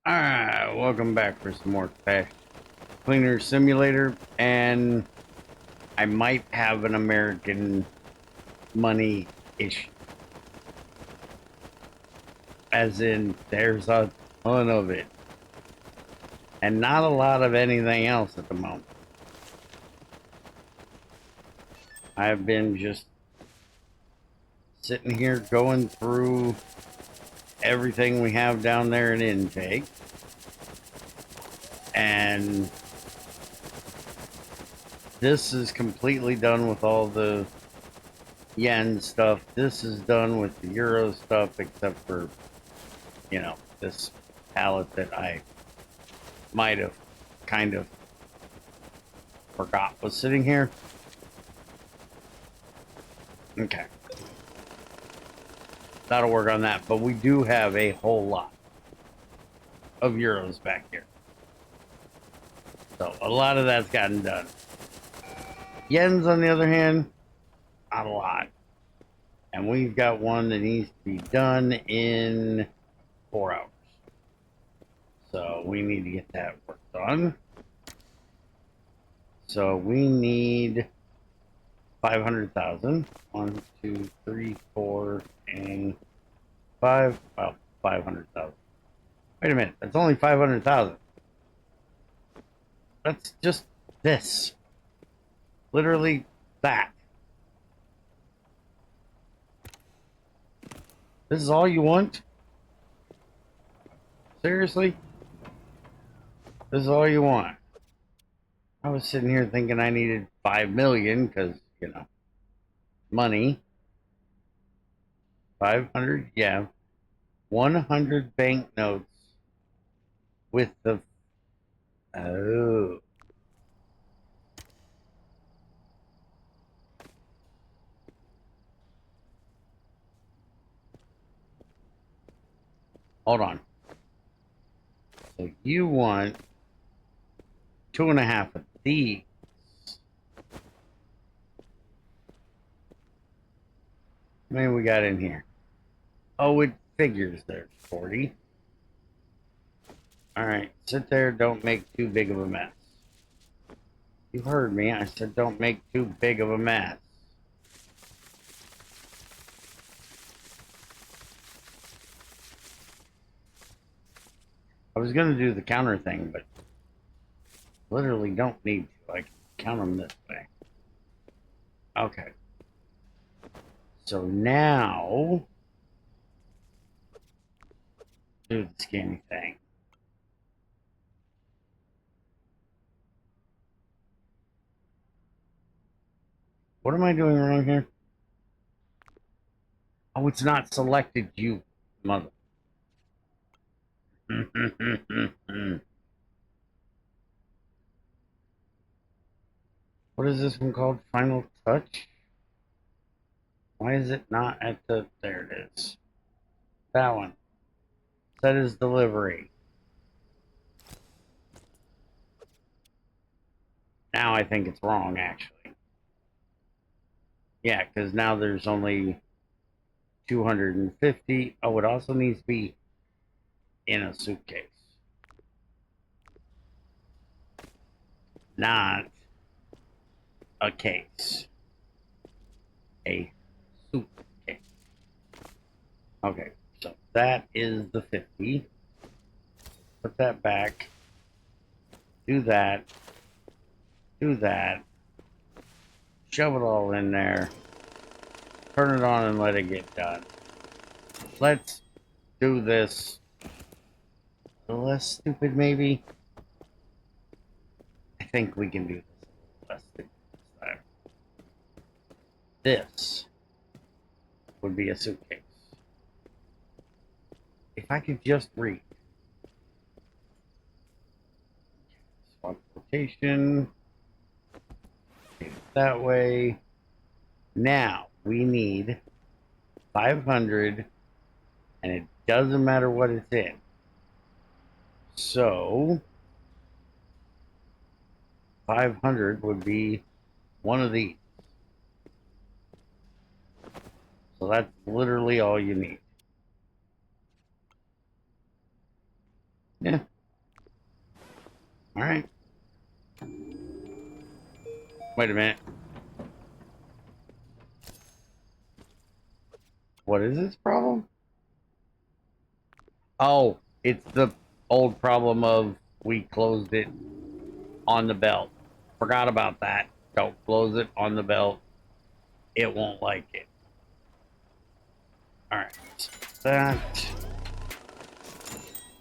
Alright, welcome back for some more Trash Cleaner Simulator, and I might have an American money issue. As in, there's a ton of it, and not a lot of anything else at the moment. I've been just sitting here going through everything we have down there in intake, and this is completely done with all the yen stuff. This is done with the euro stuff, except for, this palette that I might have kind of forgot was sitting here. Okay. That'll work on that. But we do have a whole lot of euros back here. So a lot of that's gotten done. Yens, on the other hand, not a lot. And we've got one that needs to be done in 4 hours. So we need to get that work done. So we need 500,000. 1, 2, 3, 4, and 5. Well, 500,000. Wait a minute. That's only 500,000. That's just this. Literally that. This is all you want? Seriously? This is all you want? I was sitting here thinking I needed 5 million because, money. 500, yeah. 100 banknotes with the. Oh. Hold on. So you want 2.5 of these. How many we got in here? Oh, it figures there's 40. All right, sit there. Don't make too big of a mess. You heard me. I said don't make too big of a mess. I was going to do the counter thing, but literally don't need to. I can count them this way. Okay. So now, do the scanny thing. What am I doing wrong here? Oh, it's not selected, you mother. What is this one called? Final touch? Why is it not at the... There it is. That one. Set as delivery. Now I think it's wrong, actually. Yeah, because now there's only 250. Oh, it also needs to be in a suitcase. Not a case. A suitcase. Okay, so that is the 50. Put that back. Do that. Do that. Shove it all in there. Turn it on and let it get done. Let's do this a little less stupid, maybe. I think we can do this a little less stupid this time. This would be a suitcase. If I could just read. Swap rotation. That way. Now we need 500, and it doesn't matter what it's in. So 500 would be one of these. So that's literally all you need. Yeah. All right. Wait a minute. What is this problem? Oh, it's the old problem of we closed it on the belt. Forgot about that. Don't close it on the belt. It won't like it. All right. That.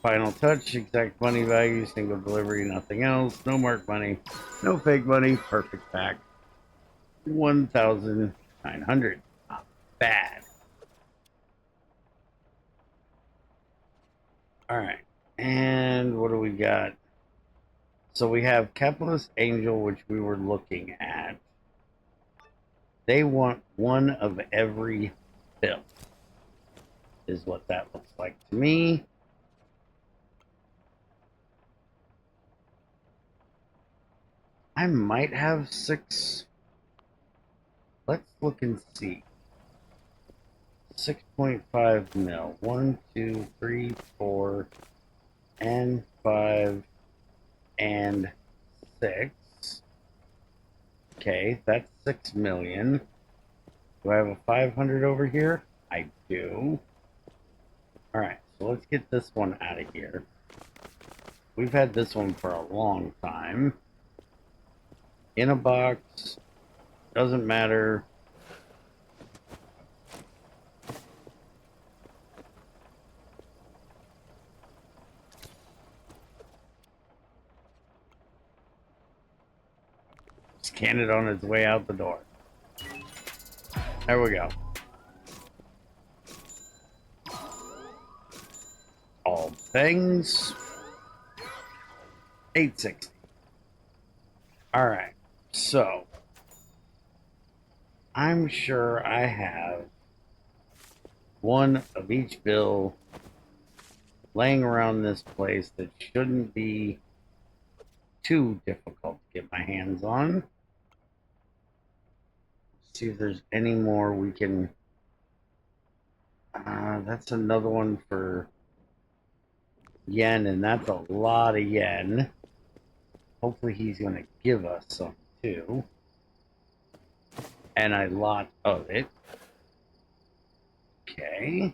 Final touch, exact money value, single delivery, nothing else. No mark money, no fake money. Perfect pack. 1,900. Not bad. All right. And what do we got? So we have Capitalist Angel, which we were looking at. They want one of every bill, is what that looks like to me. I might have 6. Let's look and see. 6.5 mil. 1, 2, 3, 4, and 5, and 6. Okay, that's 6 million. Do I have a 500 over here? I do. Alright, so let's get this one out of here. We've had this one for a long time. In a box. Doesn't matter. Scan it on its way out the door. There we go. All things. 860. Alright, so I'm sure I have one of each bill laying around this place that shouldn't be too difficult to get my hands on. See if there's any more we can. That's another one for yen, and that's a lot of yen. Hopefully, he's going to give us some too, and a lot of it. Okay.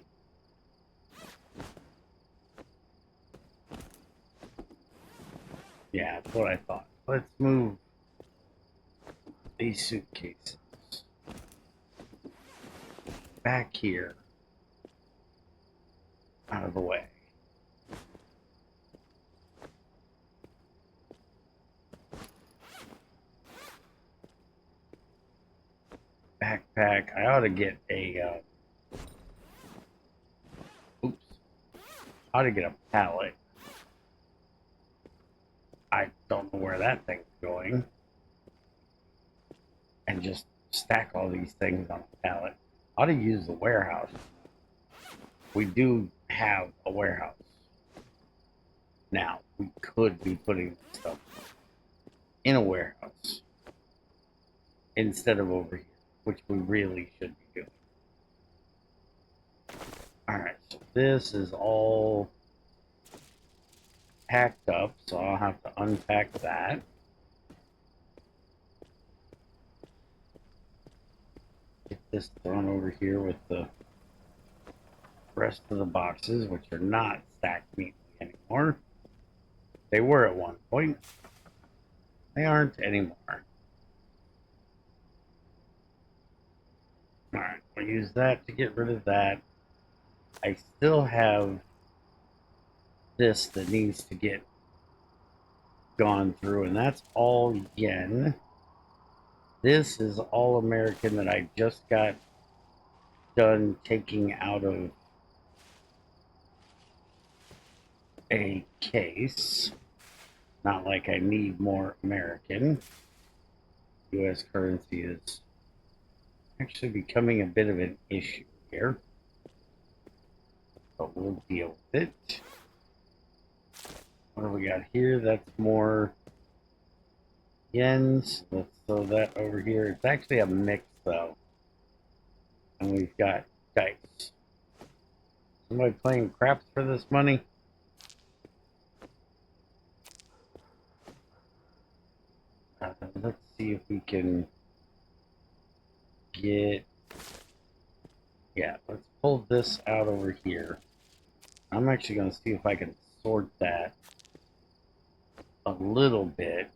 Yeah, that's what I thought. Let's move these suitcases back here out of the way. Backpack. I ought to get a. Oops. I ought to get a pallet. I don't know where that thing's going. And just stack all these things on a pallet. I ought to use the warehouse. We do have a warehouse. Now, we could be putting stuff in a warehouse instead of over here, which we really should be doing. Alright, so this is all packed up, so I'll have to unpack that. Get this thrown over here with the rest of the boxes, which are not stacked neatly anymore. They were at one point. They aren't anymore. Alright, we'll use that to get rid of that. I still have this that needs to get gone through, and that's all yen. This is all American that I just got done taking out of a case. Not like I need more American. US currency is actually becoming a bit of an issue here, but we'll deal with it. What do we got here? That's more yens. Let's throw that over here. It's actually a mix though. And we've got dice. Somebody playing craps for this money? let's see if we can get, yeah, let's pull this out over here. I'm actually going to see if I can sort that a little bit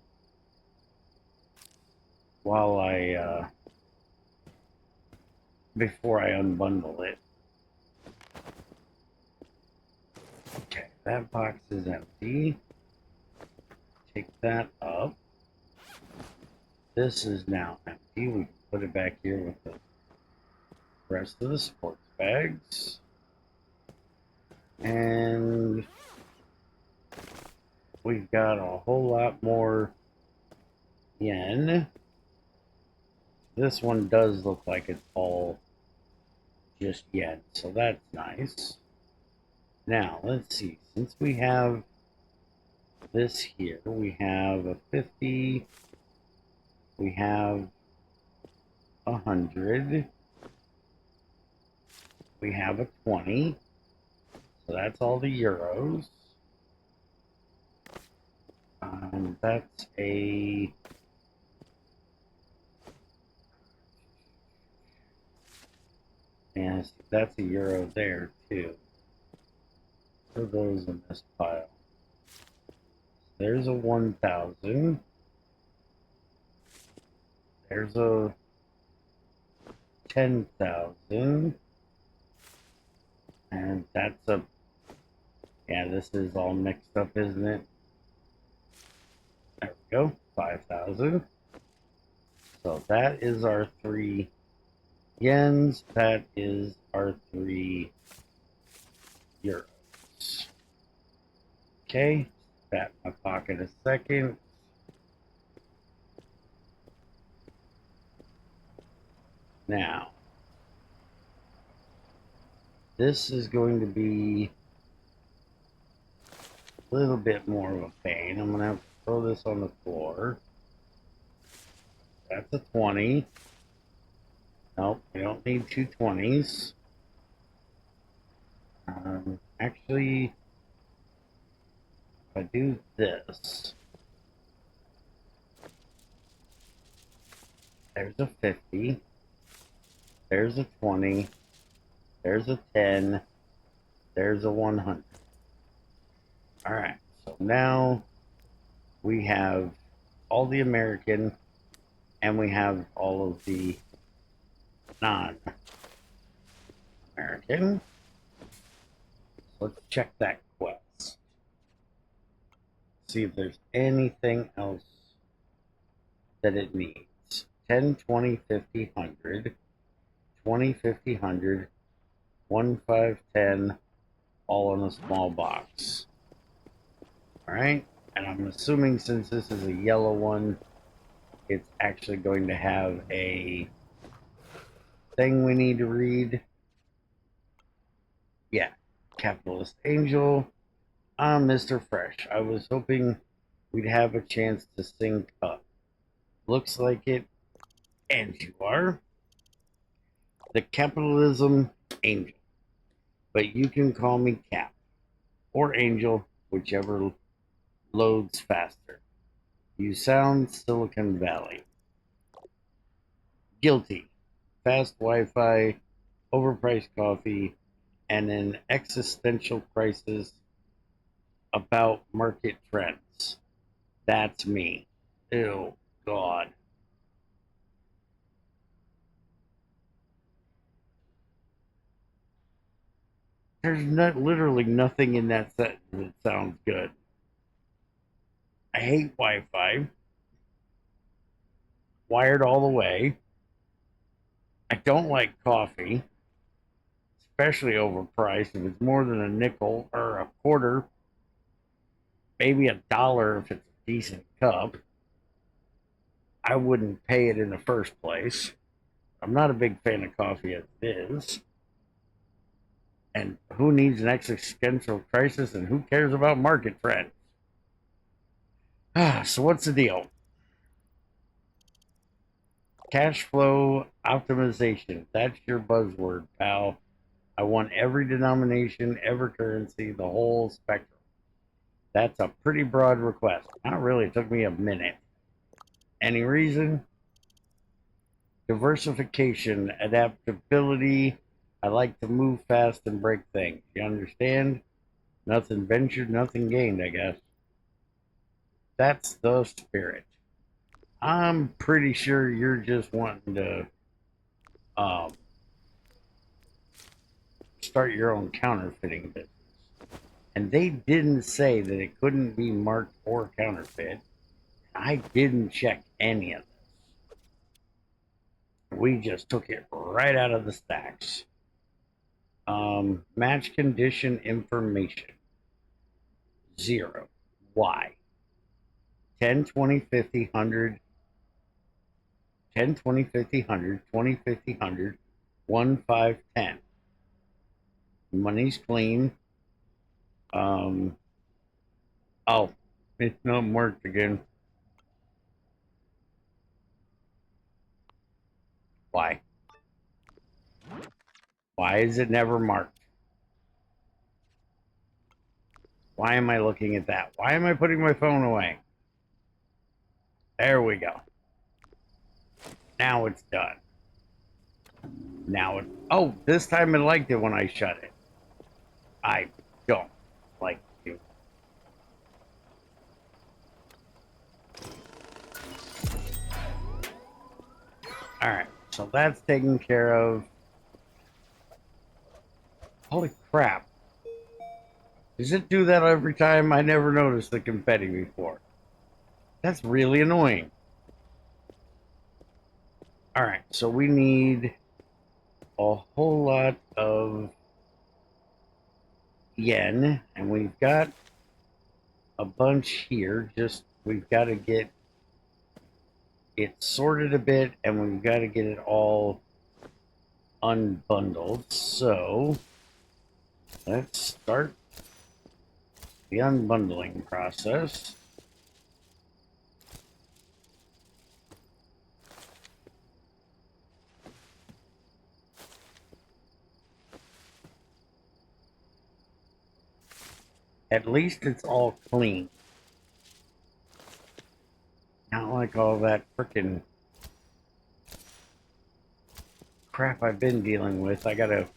while before I unbundle it. Okay, that box is empty. Take that up. This is now empty. We can put it back here with the rest of the sports bags. And we've got a whole lot more yen. This one does look like it's all just yen, so that's nice. Now, let's see. Since we have this here, we have a 50, we have 100, we have a 20, so that's all the euros. That's a and that's a euro there too. Who goes in this pile? There's a 1,000. There's a 10,000. And that's a, yeah, this is all mixed up, isn't it? There we go, 5,000. So that is our 3 yens. That is our 3 euros. Okay, pat my pocket a second. Now, this is going to be a little bit more of a pain. I'm going to have to throw this on the floor. That's a 20. Nope, we don't need 2 20s. Actually, if I do this, there's a 50. There's a 20. There's a 10. There's a 100. All right, so now we have all the American and we have all of the non-American. Let's check that quest. See if there's anything else that it needs. 10, 20, 50, 100. 20, 50, 100. 1, 5, 10. All in a small box. Alright, and I'm assuming since this is a yellow one, it's actually going to have a thing we need to read. Yeah, Capitalist Angel. I'm Mr. Fresh. I was hoping we'd have a chance to sync up. Looks like it, and you are. The Capitalism Angel. But you can call me Cap or Angel, whichever loads faster. You sound Silicon Valley. Guilty. Fast Wi-Fi, overpriced coffee, and an existential crisis about market trends. That's me. Ew, God. There's literally nothing in that sentence that sounds good. I hate Wi-Fi. Wired all the way. I don't like coffee, especially overpriced. If it's more than a nickel or a quarter, maybe $1 if it's a decent cup, I wouldn't pay it in the first place. I'm not a big fan of coffee as it is. And who needs an existential crisis and who cares about market trends? So what's the deal? Cash flow optimization. That's your buzzword, pal. I want every denomination, every currency, the whole spectrum. That's a pretty broad request. Not really. It took me a minute. Any reason? Diversification, adaptability. I like to move fast and break things. You understand? Nothing ventured, nothing gained, I guess. That's the spirit. I'm pretty sure you're just wanting to um, start your own counterfeiting business. And they didn't say that it couldn't be marked or counterfeit. I didn't check any of this. We just took it right out of the stacks. Match condition information 0. Why? 10, 20, 50, 100, 10, 20, 50, 100, 20, 50, 100, 1, 5, 10. Money's clean. Oh, it's not marked again. Why? Why is it never marked? Why am I looking at that? Why am I putting my phone away? There we go. Now it's done. Now it. Oh, this time it liked it when I shut it. I don't like you. All right, so that's taken care of. Holy crap. Does it do that every time? I never noticed the confetti before. That's really annoying. All right, so we need a whole lot of yen, and we've got a bunch here. Just we've got to get it sorted a bit, and we've got to get it all unbundled. So let's start the unbundling process. At least it's all clean. Not like all that frickin' crap I've been dealing with. I gotta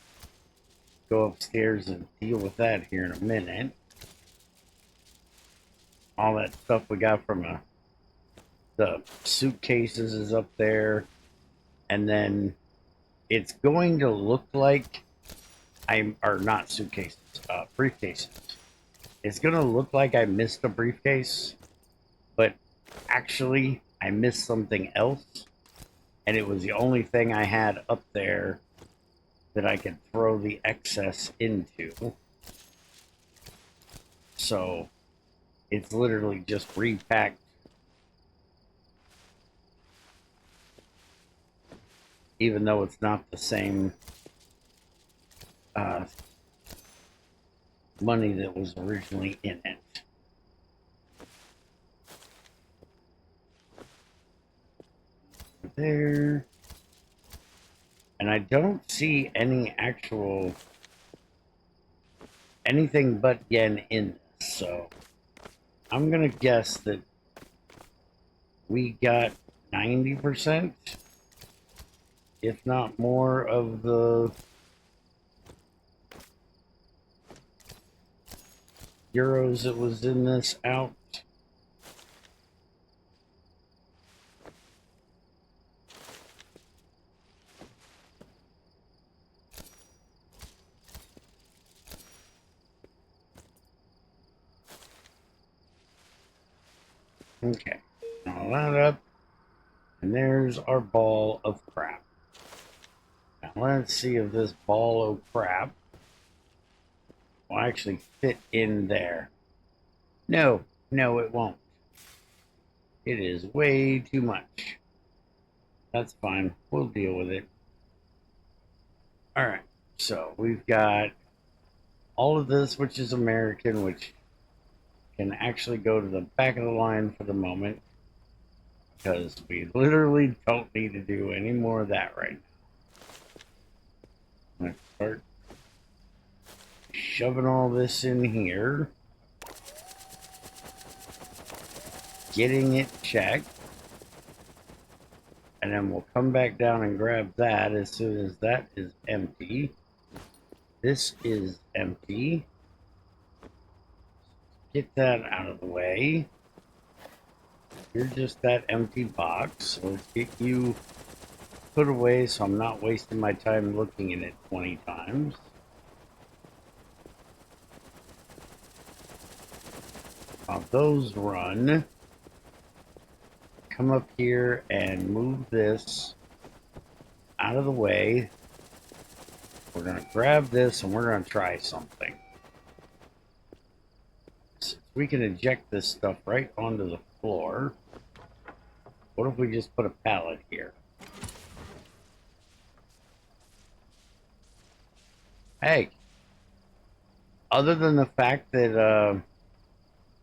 go upstairs and deal with that here in a minute. All that stuff we got from the suitcases is up there. And then it's going to look like or not suitcases, briefcases. It's going to look like I missed a briefcase, but actually I missed something else. And it was the only thing I had up there that I could throw the excess into. So it's literally just repacked. Even though it's not the same money that was originally in it. There. And I don't see any actual anything but yen in this, so I'm gonna guess that we got 90%, if not more, of the euros that was in this out. Okay, all that up, and there's our ball of crap. Now let's see if this ball of crap will actually fit in there. No, no, it won't. It is way too much. That's fine. We'll deal with it. All right. So we've got all of this, which is American, which can actually go to the back of the line for the moment because we literally don't need to do any more of that right now. Let's start shoving all this in here, getting it checked. And then we'll come back down and grab that as soon as that is empty. This is empty. Get that out of the way. You're just that empty box. So let's get you put away so I'm not wasting my time looking at it 20 times. While those run, come up here and move this out of the way. We're going to grab this and we're going to try something. So we can eject this stuff right onto the floor. What if we just put a pallet here? Hey, other than the fact that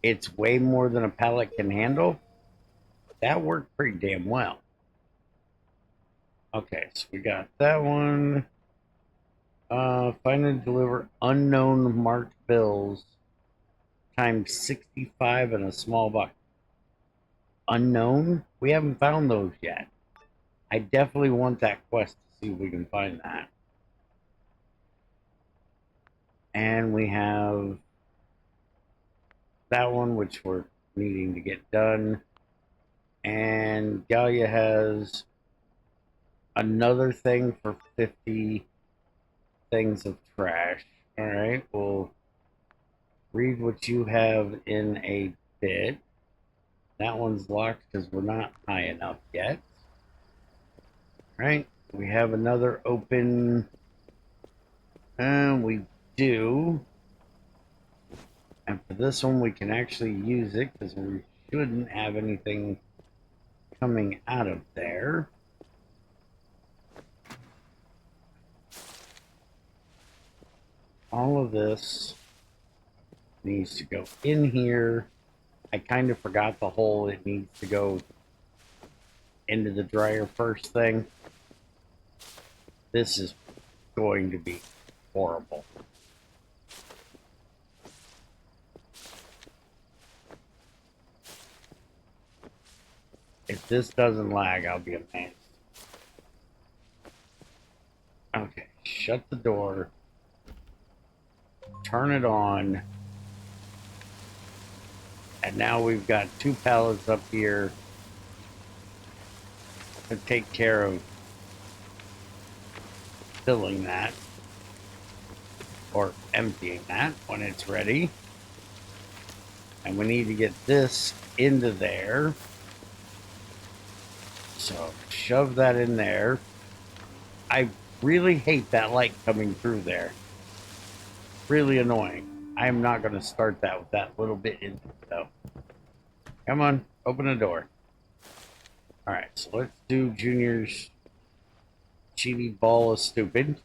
it's way more than a pallet can handle, that worked pretty damn well. Okay, so we got that one. Find and deliver unknown marked bills times 65 in a small box. Unknown? We haven't found those yet. I definitely want that quest to see if we can find that. And we have that one, which we're needing to get done. And Galia has another thing for 50 things of trash. All right, we'll read what you have in a bit. That one's locked because we're not high enough yet. All right, we have another open. And we do. And for this one, we can actually use it because we shouldn't have anything coming out of there. All of this needs to go in here. I kind of forgot the hole it needs to go into the dryer first thing. This is going to be horrible. If this doesn't lag, I'll be amazed. Okay, shut the door. Turn it on. And now we've got 2 pallets up here to take care of filling that or emptying that when it's ready. And we need to get this into there. So shove that in there. I really hate that light coming through there. Really annoying. I am not going to start that with that little bit in it though. Come on, open the door. Alright, so let's do Junior's cheaty ball of stupid.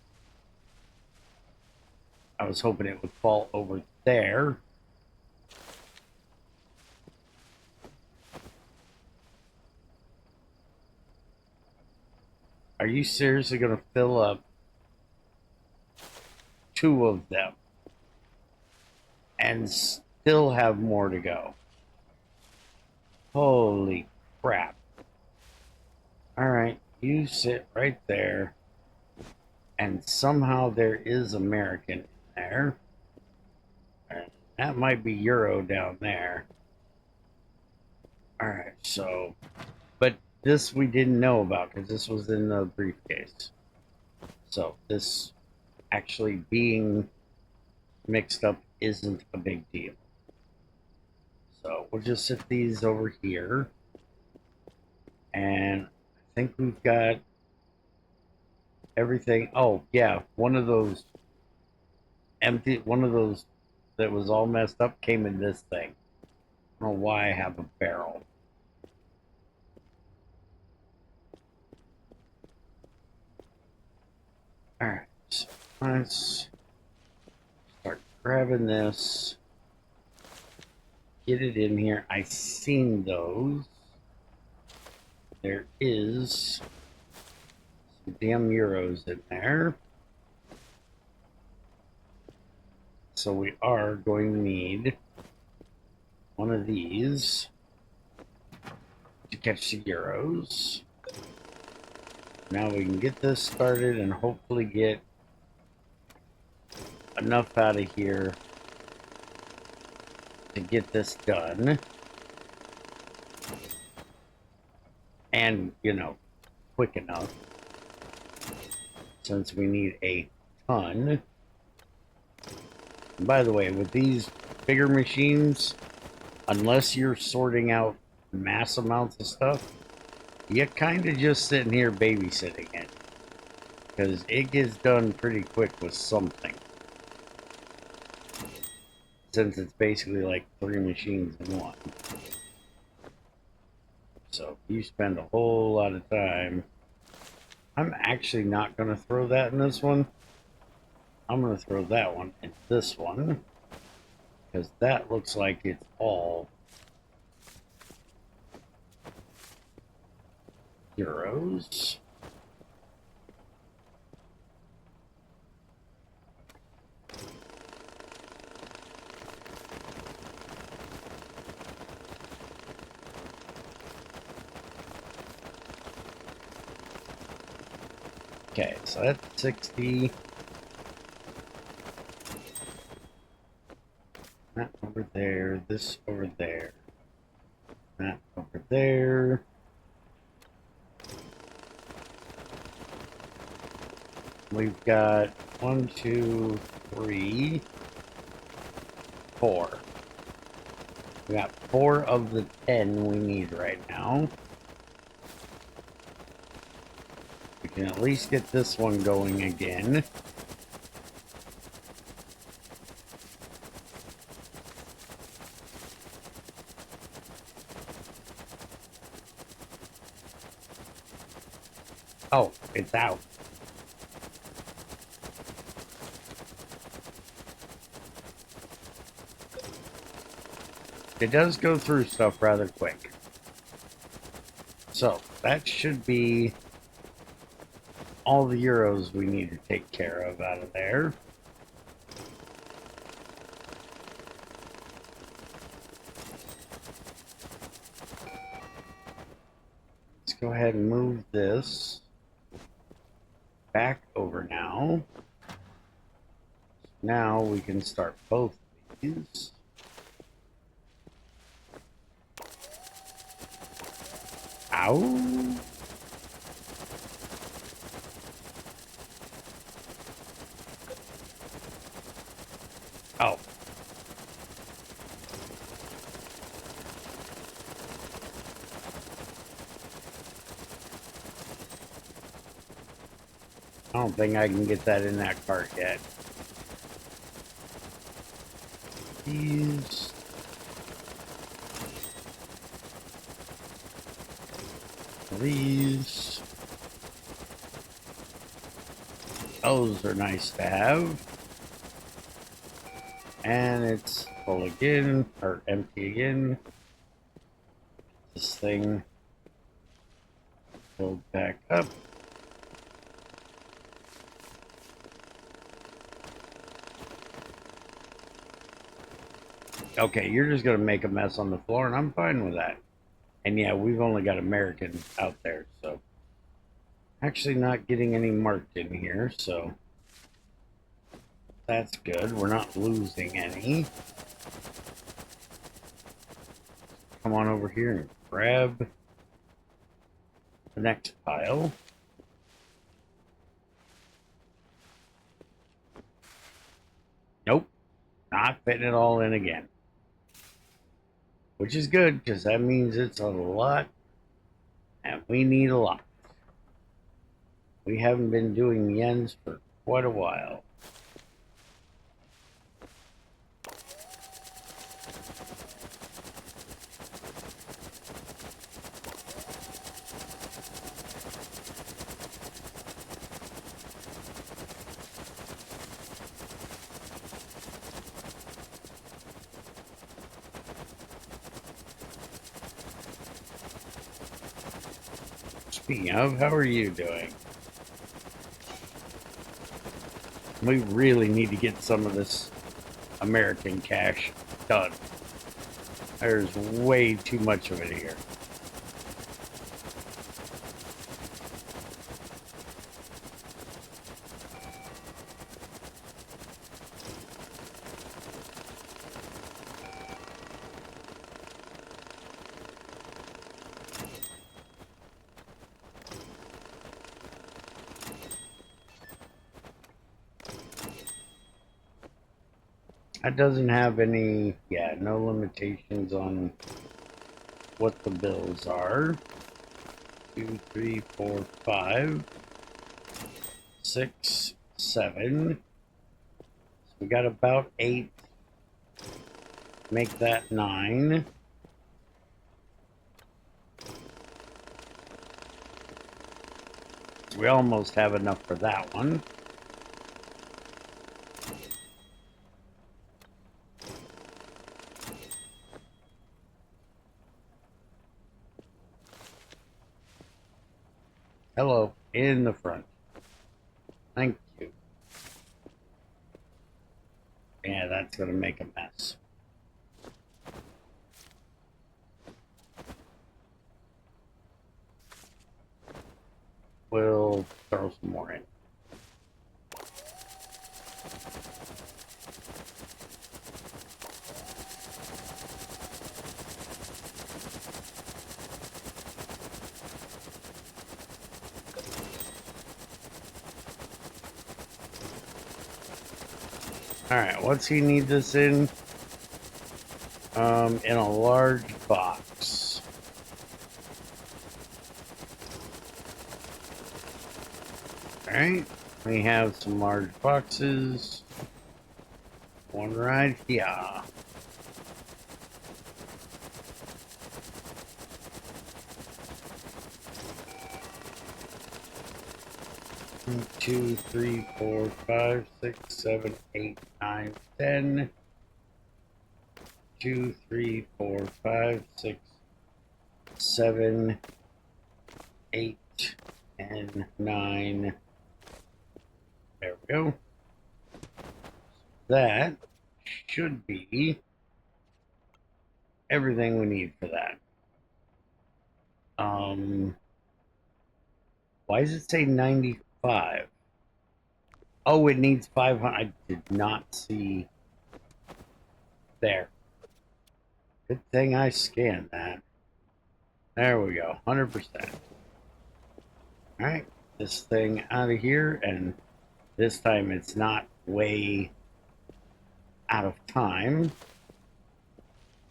I was hoping it would fall over there. Are you seriously going to fill up 2 of them and still have more to go? Holy crap. Alright, you sit right there. And somehow there is American in there. And that might be Euro down there. Alright, so... But this we didn't know about because this was in the briefcase. So this actually being mixed up isn't a big deal. So we'll just set these over here. And I think we've got everything. Oh, yeah, one of those that was all messed up came in this thing. I don't know why I have a barrel. Alright, so let's start grabbing this. Get it in here. I seen those. There is some damn euros in there. So we are going to need one of these to catch the euros. Now we can get this started and hopefully get enough out of here to get this done. And, you know, quick enough. Since we need a ton. And by the way, with these bigger machines, unless you're sorting out mass amounts of stuff, you're kind of just sitting here babysitting it. Because it gets done pretty quick with something. Since it's basically like 3 machines in one. So you spend a whole lot of time. I'm actually not going to throw that in this one. I'm going to throw that one in this one. Because that looks like it's all euros. Okay, so that's 60. That over there, this over there. That over there. We've got 1, 2, 3, 4. We got 4 of the 10 we need right now. We can at least get this one going again. Oh, it's out. It does go through stuff rather quick. So, that should be all the euros we need to take care of out of there. Let's go ahead and move this back over now. Now we can start both of these. Ow! Oh. I don't think I can get that in that cart yet. These. These. Those are nice to have. And it's full again, or empty again. This thing filled back up. Okay, you're just gonna make a mess on the floor, and I'm fine with that. And yeah, we've only got Americans out there, so actually not getting any marked in here, so that's good. We're not losing any. Come on over here and grab the next pile. Nope, not fitting it all in again. Which is good, because that means it's a lot, and we need a lot. We haven't been doing yens for quite a while. Speaking of, how are you doing? We really need to get some of this American cash done. There's way too much of it here. That doesn't have any, yeah, no limitations on what the bills are. 2, 3, 4, 5, 6, 7. So we got about 8. Make that 9. So we almost have enough for that one. Hello, in the front. Thank you. Yeah, that's going to make a mess. We'll throw some more in. Alright, what's he need this in? In a large box. Alright, we have some large boxes. One right here. 2, 3, 4, 5, 6, 7, 8, 9, 10. 2, 3, 4, 5, 6, 7, 8, and 9. There we go. That should be everything we need for that. Why does it say 95? Oh, it needs 500. I did not see there. Good thing I scanned that. There we go, 100%. Alright, this thing out of here, and this time it's not way out of time,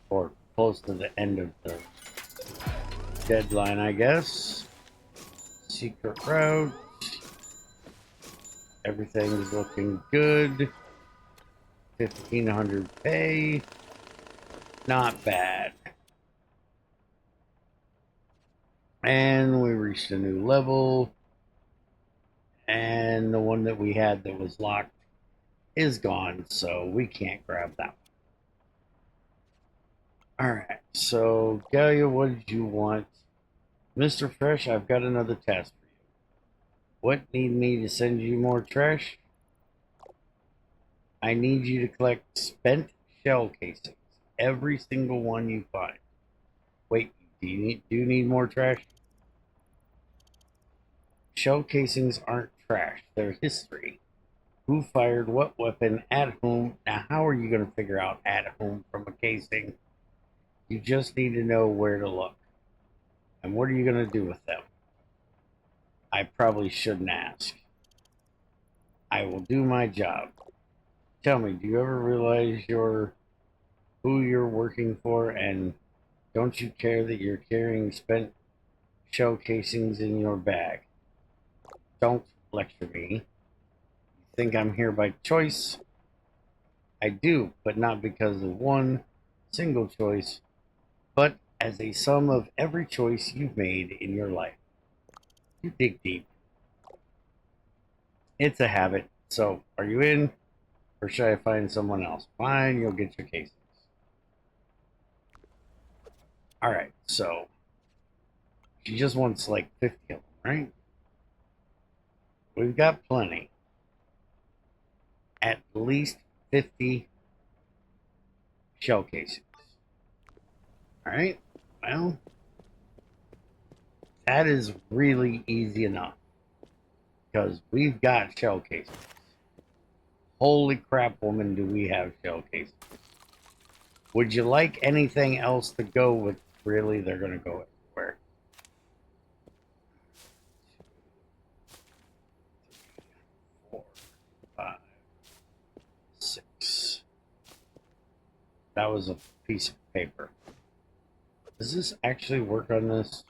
or close to the end of the deadline, I guess. Secret route. Everything's looking good. 1,500 pay. Not bad. And we reached a new level. And the one that we had that was locked is gone, so we can't grab that one. Alright, so Galia, what did you want? Mr. Fresh, I've got another task for you. What need me to send you more trash? I need you to collect spent shell casings. Every single one you find. Wait, do you need more trash? Shell casings aren't trash. They're history. Who fired what weapon at whom? Now, how are you going to figure out at whom from a casing? You just need to know where to look. And what are you going to do with them? I probably shouldn't ask. I will do my job. Tell me, do you ever realize who you're working for, and don't you care that you're carrying spent shell casings in your bag? Don't lecture me. You think I'm here by choice? I do, but not because of one single choice, but as a sum of every choice you've made in your life. You dig deep. It's a habit. So, are you in? Or should I find someone else? Fine, you'll get your casings. Alright, so she just wants like 50 of them, right? We've got plenty. At least 50 shell casings. Alright, well, that is really easy enough. Because we've got shell casings. Holy crap, woman, do we have shell casings. Would you like anything else to go with? Really, they're going to go everywhere. 2, 3, 4, 5, 6, that was a piece of paper. Does this actually work on this?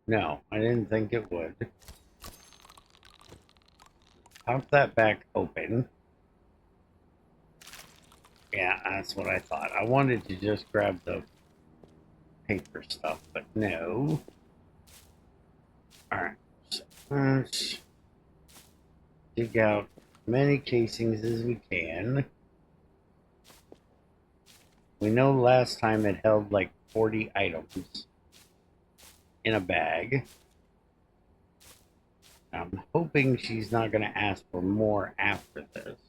No, I didn't think it would. Pop that back open. Yeah, that's what I thought. I wanted to just grab the paper stuff, but no. Alright, so let's dig out many casings as we can. We know last time it held like 40 items in a bag. I'm hoping she's not going to ask for more after this.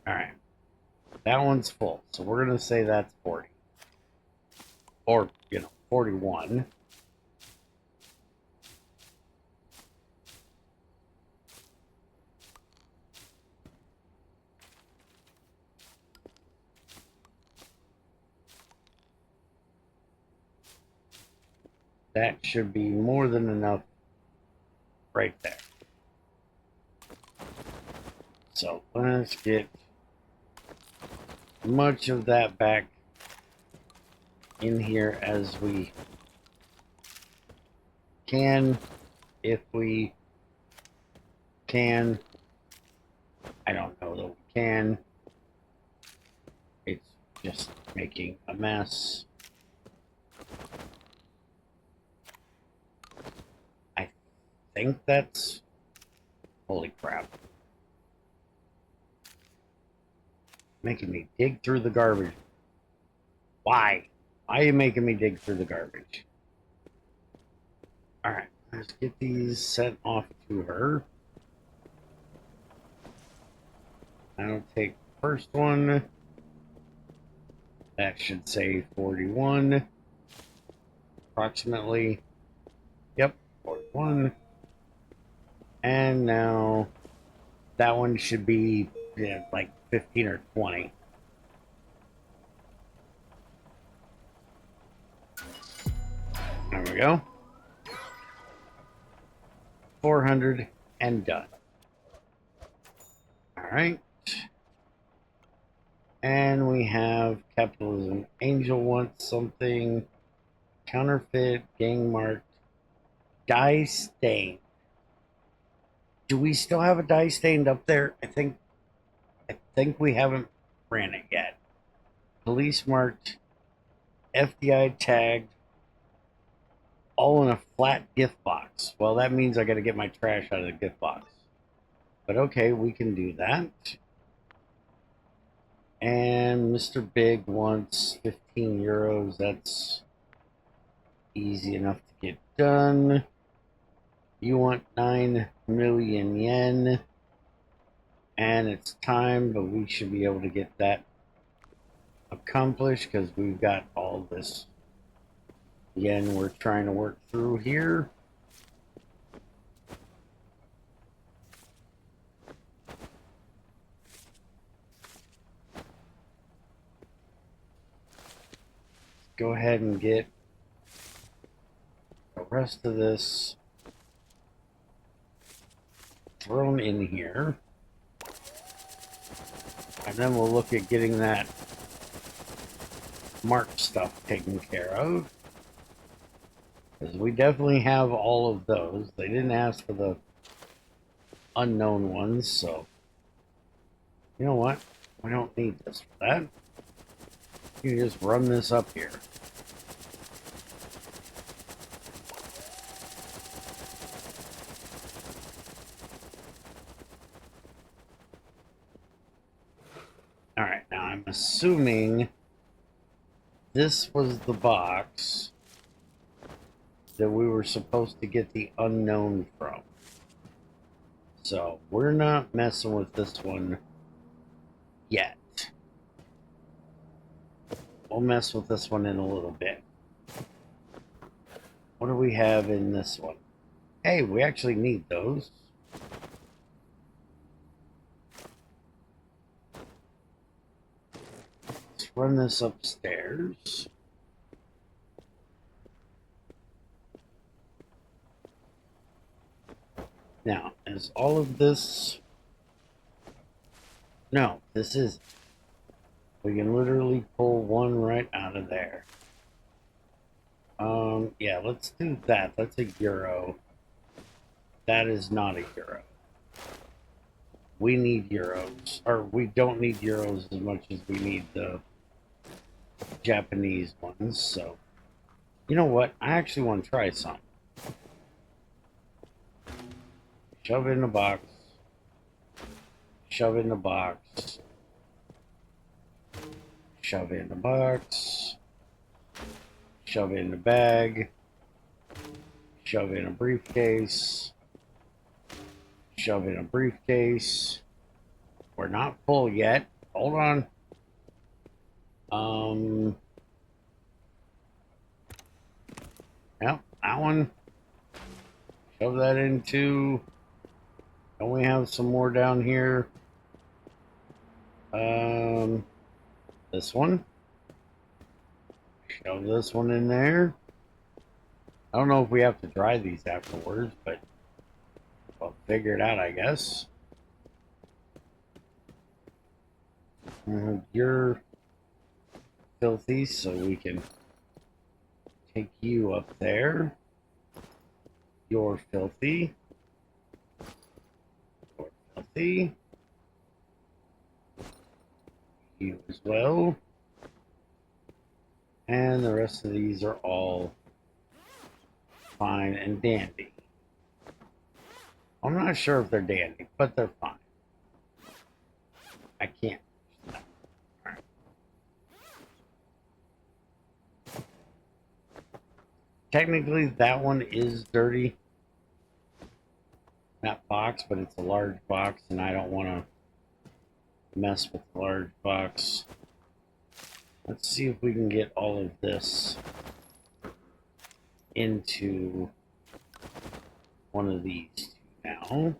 Alright. That one's full, so we're going to say that's 40. Or, 41. That should be more than enough right there. So let's get much of that back in here as we can, if we can. I don't know that we can. It's just making a mess. I think that's... Holy crap. Making me dig through the garbage. Why? Why are you making me dig through the garbage? Alright, let's get these sent off to her. I'll take the first one. That should say 41. Approximately. Yep, 41. And now that one should be like 15 or 20. There we go. 400 and done. All right. And we have Capitalism Angel wants something. Counterfeit, gang marked, dye stain. Do we still have a dye stained up there? I think we haven't ran it yet. Police marked, FDI tagged, all in a flat gift box. Well, that means I got to get my trash out of the gift box. But okay, we can do that. And Mr. Big wants 15 euros. That's easy enough to get done. You want 9 million yen. And it's time, but we should be able to get that accomplished because we've got all this yen we're trying to work through here. Go ahead and get the rest of this thrown in here. And then we'll look at getting that marked stuff taken care of. Because we definitely have all of those. They didn't ask for the unknown ones, so... You know what? We don't need this for that. You can just run this up here. Alright, now I'm assuming this was the box that we were supposed to get the unknown from. So, we're not messing with this one yet. We'll mess with this one in a little bit. What do we have in this one? Hey, we actually need those. Let's run this upstairs. Now, is all of this... No, this is... We can literally pull one right out of there. Yeah, let's do that. That's a euro. That is not a euro. We need euros. Or we don't need euros as much as we need the Japanese ones, so... You know what? I actually want to try some. Shove it in a box. Shove it in a box. Shove it in a box. Shove it in a bag. Shove it in a briefcase. Shove it in a briefcase. We're not full yet. Hold on. Yep, that one. Shove that into. Don't we have some more down here? This one. Shove this one in there. I don't know if we have to dry these afterwards, but we'll figure it out, I guess. You're filthy, so we can take you up there. You're filthy. You're filthy. You as well. And the rest of these are all fine and dandy. I'm not sure if they're dandy, but they're fine. I can't. Right. Technically, that one is dirty. That box, but it's a large box, and I don't want to mess with the large box. Let's see if we can get all of this into one of these two now,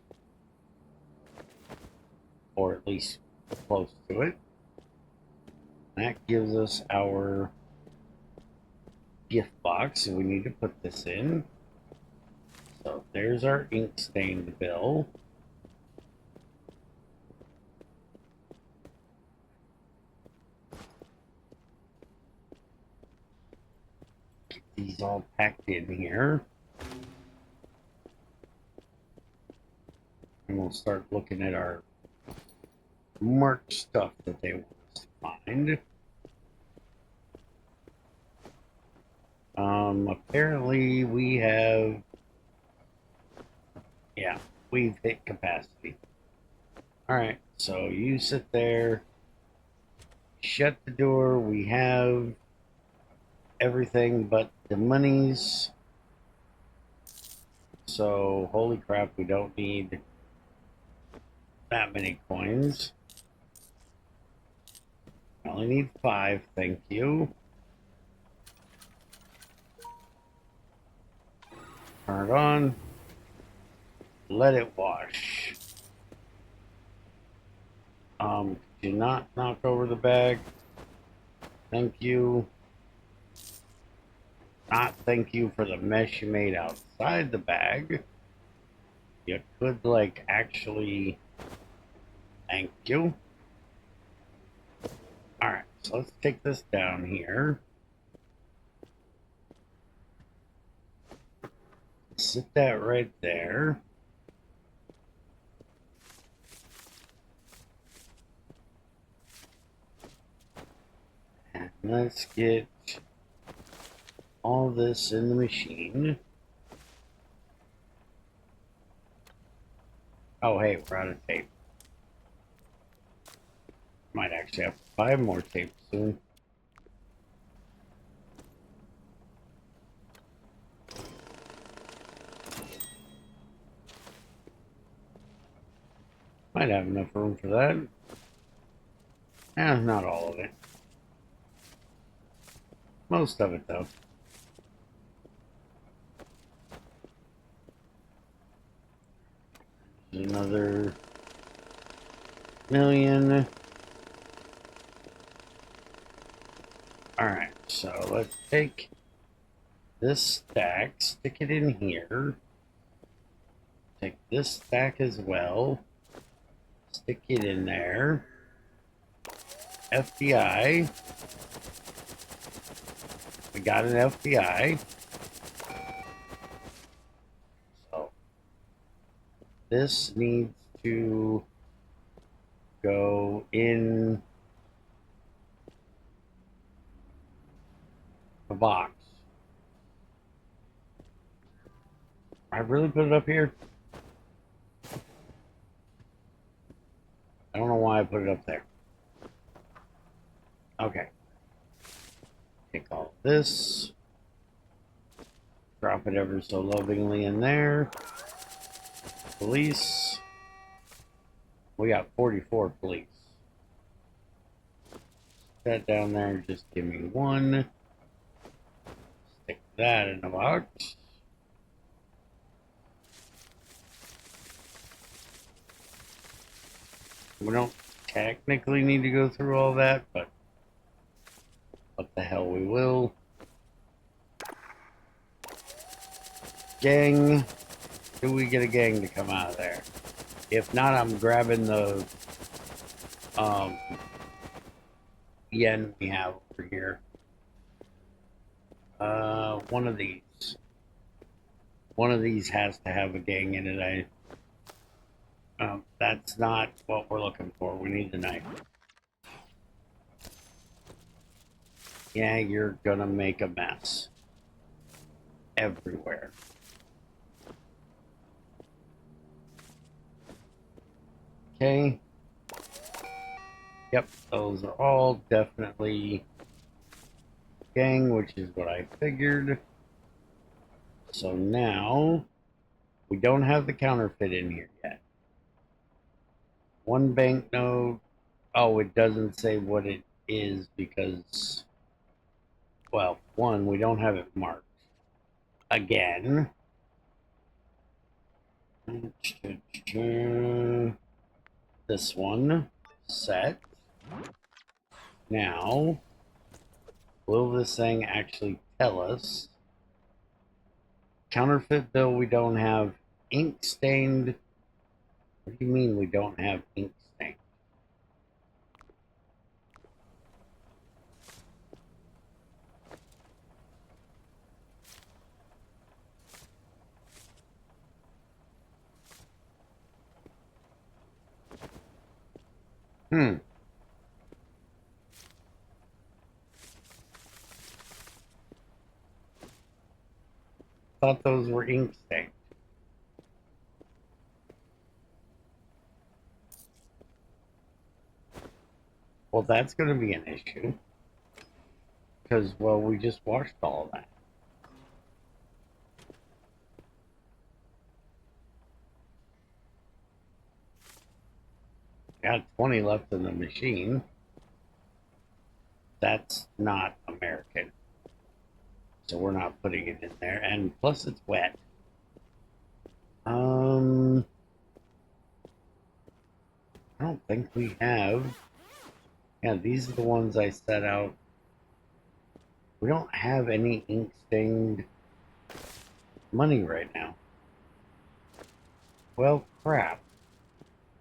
or at least close to it. That gives us our gift box, so we need to put this in. So there's our ink stained bill. Get these all packed in here. And we'll start looking at our merch stuff that they want us to find. Apparently we have, yeah, we've hit capacity. Alright, so you sit there, shut the door, we have everything but the monies. So, holy crap, we don't need that many coins. I only need 5, thank you. Turn it on. Let it wash. Do not knock over the bag. Thank you. Not thank you for the mess you made outside the bag. You could, like, actually... Thank you. Alright, so let's take this down here. Sit that right there. And let's get all this in the machine. Oh, hey, we're out of tape. Might actually have to buy more tape soon. Might have enough room for that. Not all of it. Most of it, though. There's another million. Alright, so let's take this stack, stick it in here. Take this stack as well. Stick it in there. FDI. We got an FDI. So this needs to go in the box. I really put it up here? I don't know why I put it up there. Okay. Take all this. Drop it ever so lovingly in there. Police. We got 44 police. That down there, just give me one. Stick that in the box. We don't technically need to go through all that, but what the hell, we will. Gang. Do we get a gang to come out of there? If not, I'm grabbing the yen we have over here. One of these. One of these has to have a gang in it. That's not what we're looking for. We need the knife. Yeah, you're gonna make a mess. Everywhere. Okay. Yep, those are all definitely gang, which is what I figured. So now, we don't have the counterfeit in here yet. One banknote. Oh, it doesn't say what it is because, well, one, we don't have it marked. Again. This one. Set. Now, will this thing actually tell us? Counterfeit bill we don't have. Ink stained. What do you mean we don't have ink stained? Thought those were ink stained. Well, that's going to be an issue. Because, well, we just washed all of that. Got 20 left in the machine. That's not American. So we're not putting it in there. And plus it's wet. I don't think we have. Yeah, these are the ones I set out. We don't have any ink stained money right now. Well, crap.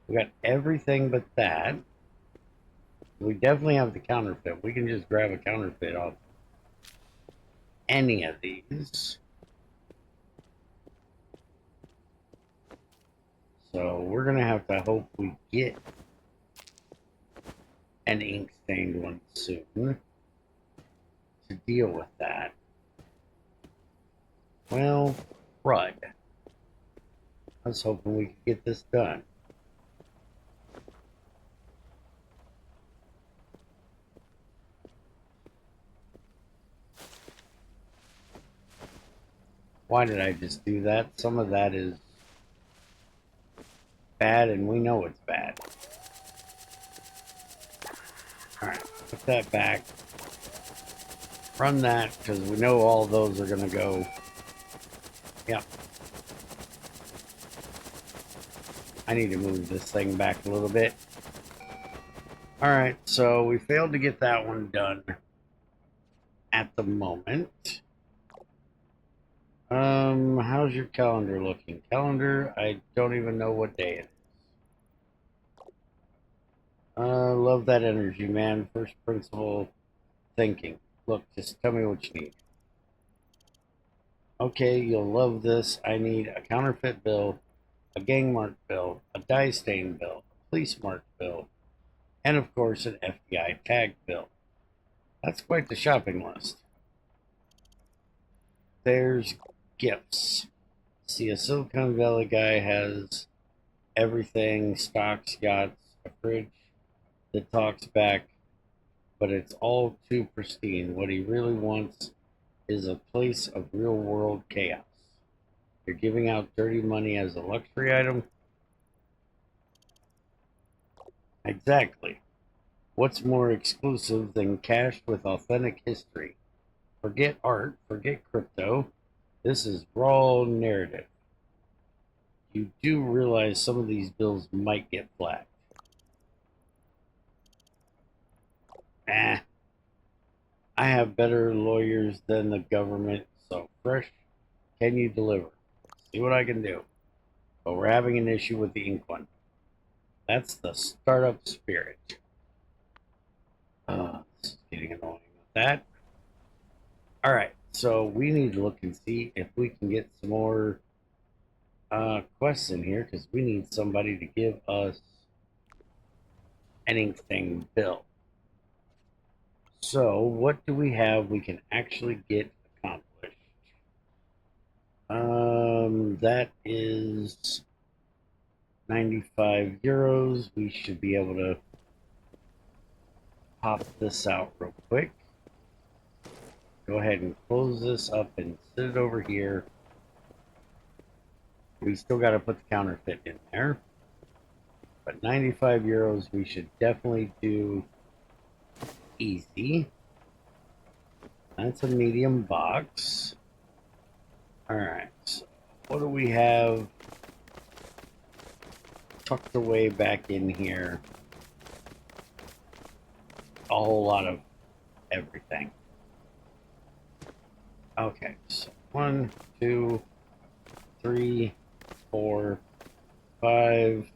We got everything but that. We definitely have the counterfeit. We can just grab a counterfeit off any of these. So we're going to have to hope we get an ink stained one soon to deal with that. Well, crud. I was hoping we could get this done. Why did I just do that? Some of that is bad, and we know it's bad. Alright, put that back. Run that, because we know all those are going to go. Yep. I need to move this thing back a little bit. Alright, so we failed to get that one done at the moment. How's your calendar looking? Calendar, I don't even know what day it is. Love that energy, man. First principle thinking. Look, just tell me what you need. Okay, you'll love this. I need a counterfeit bill, a gang mark bill, a dye stain bill, a police mark bill, and of course an FBI tag bill. That's quite the shopping list. There's gifts. See, a Silicon Valley guy has everything, stocks, yachts, a fridge that talks back, but it's all too pristine. What he really wants is a place of real world chaos. You're giving out dirty money as a luxury item? Exactly. What's more exclusive than cash with authentic history? Forget art, forget crypto. This is raw narrative. You do realize some of these bills might get flagged. Ah, I have better lawyers than the government, so fresh, can you deliver? See what I can do. But we're having an issue with the ink one. That's the startup spirit. This is getting annoying with that. All right, so we need to look and see if we can get some more quests in here because we need somebody to give us an ink thing bill. So, what do we have we can actually get accomplished? That is 95 euros. We should be able to pop this out real quick. Go ahead and close this up and sit it over here. We still got to put the counterfeit in there. But 95 euros we should definitely do easy. That's a medium box. Alright, so what do we have tucked away back in here? A whole lot of everything. Okay, so 1, 2, 3, 4, 5.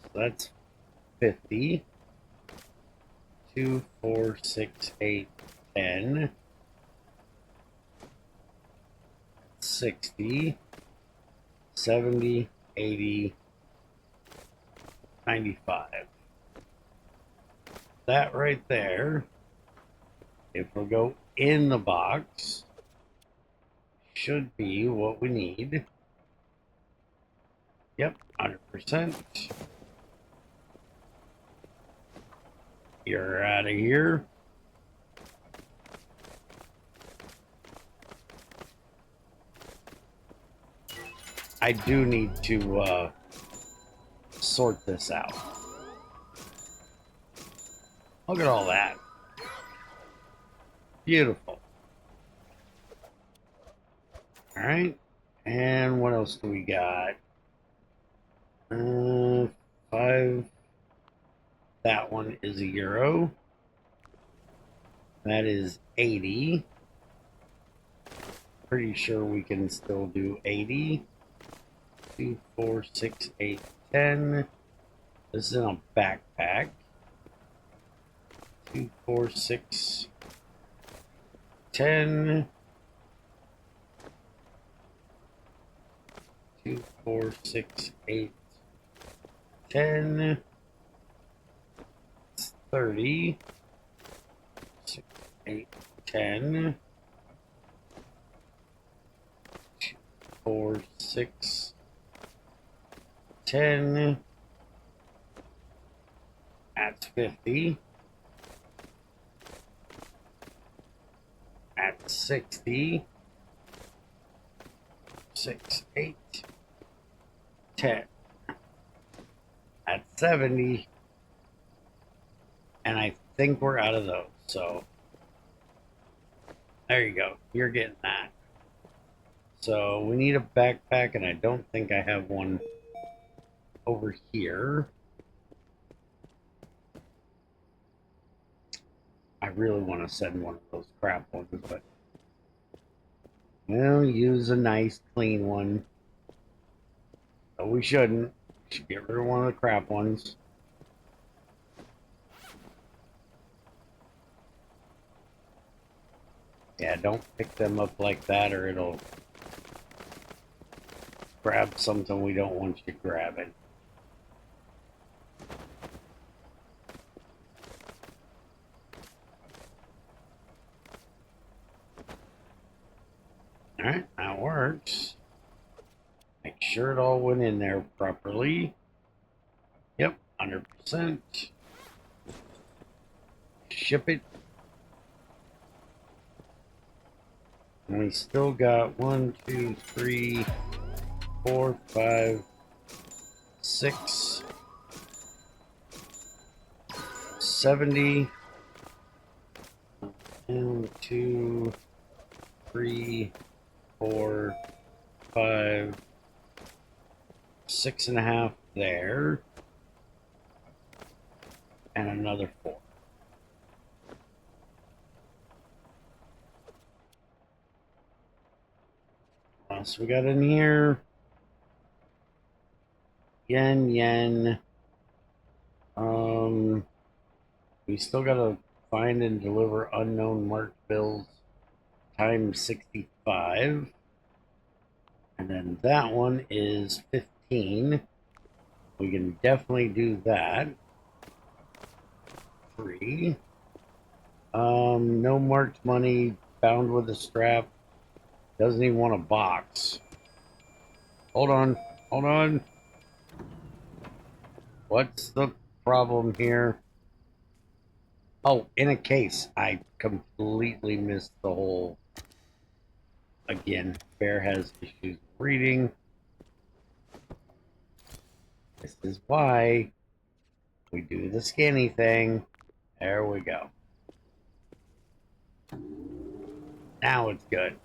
So that's 50. 2, 4, 6, 8, 10. 60, 70, 80, 95. That right there, if we go in the box, should be what we need. Yep, 100%. You're out of here. I do need to sort this out. Look at all that. Beautiful. All right. And what else do we got? 5. That one is a euro. That is 80. Pretty sure we can still do 80. 2, 4, 6, 8, 10. This is in a backpack. 2, 4, 6, 10. 2, 4, 6, 8, 10. It's 30. 6, 8, 10. 2, 4, 6, 10. That's 50. At 60, 6, 8, 10. At 70, and I think we're out of those. So there you go. You're getting that. So we need a backpack, and I don't think I have one over here. I really want to send one of those crap ones, but We'll use a nice clean one. But we shouldn't. We should get rid of one of the crap ones. Yeah, don't pick them up like that or it'll grab something we don't want you grabbing. Alright, that works. Make sure it all went in there properly. Yep, 100%. Ship it. And we still got 1, 2, 3, 4, 5, 6, 70. 1, 2, 3, 4, 5, 6.5 there. And another 4. What else we got in here? Yen. We still gotta find and deliver unknown marked bills times 65. And then that one is 15. We can definitely do that. 3. No marked money, bound with a strap. Doesn't even want a box. Hold on. What's the problem here? Oh, in a case. I completely missed the whole. Again, Bear has issues reading. This is why we do the skinny thing. There we go. Now it's good.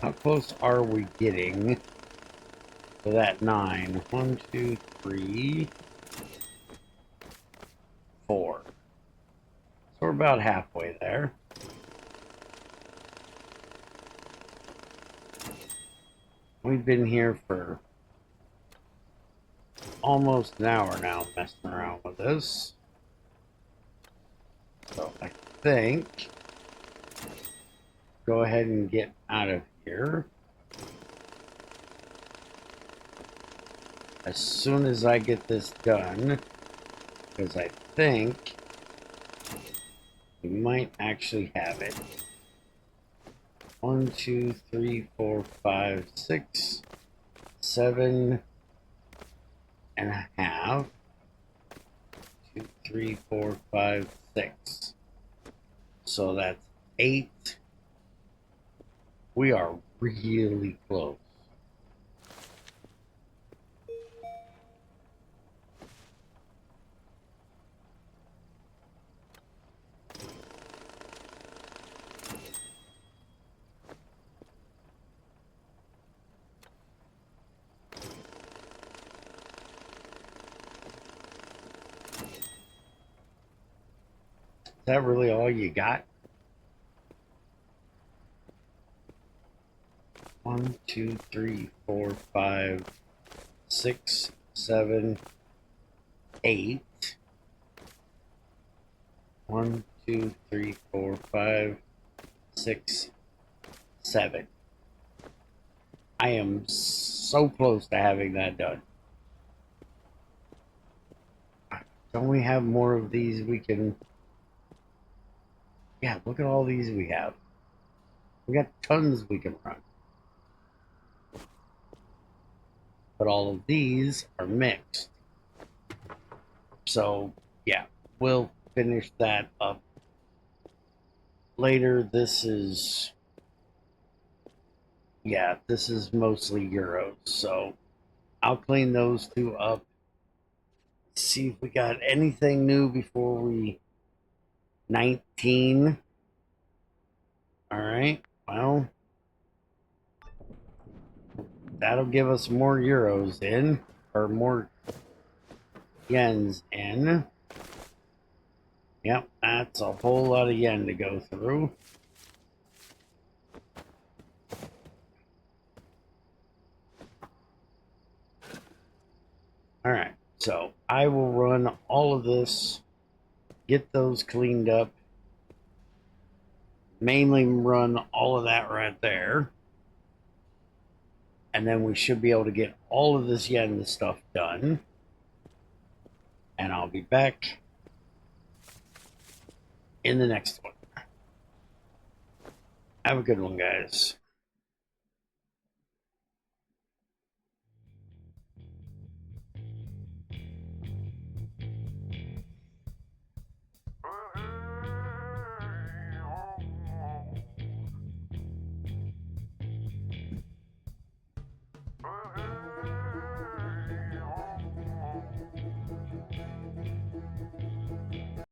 How close are we getting to that 9? 1, 2, 3, 4. So we're about halfway there. We've been here for almost an hour now messing around with this. So I think go ahead and get out of here. As soon as I get this done, because I think we might actually have it. 1, 2, 3, 4, 5, 6, 7 and a half. 2, 3, 4, 5, 6. So that's 8. We are really close. Is that really all you got? 1, 2, 3, 4, 5, 6, 7, 8. 1, 2, 3, 4, 5, 6, 7. I am so close to having that done. Don't we have more of these we can... Yeah, look at all these we have. We got tons we can run. But all of these are mixed. So, yeah, we'll finish that up later. This is... Yeah, this is mostly euros. So, I'll clean those two up. See if we got anything new before we... 19. Alright, well, that'll give us more euros in, or more yens in. Yep, that's a whole lot of yen to go through. Alright, so I will run all of this, get those cleaned up, mainly run all of that right there. And then we should be able to get all of this yen stuff done. And I'll be back in the next one. Have a good one, guys.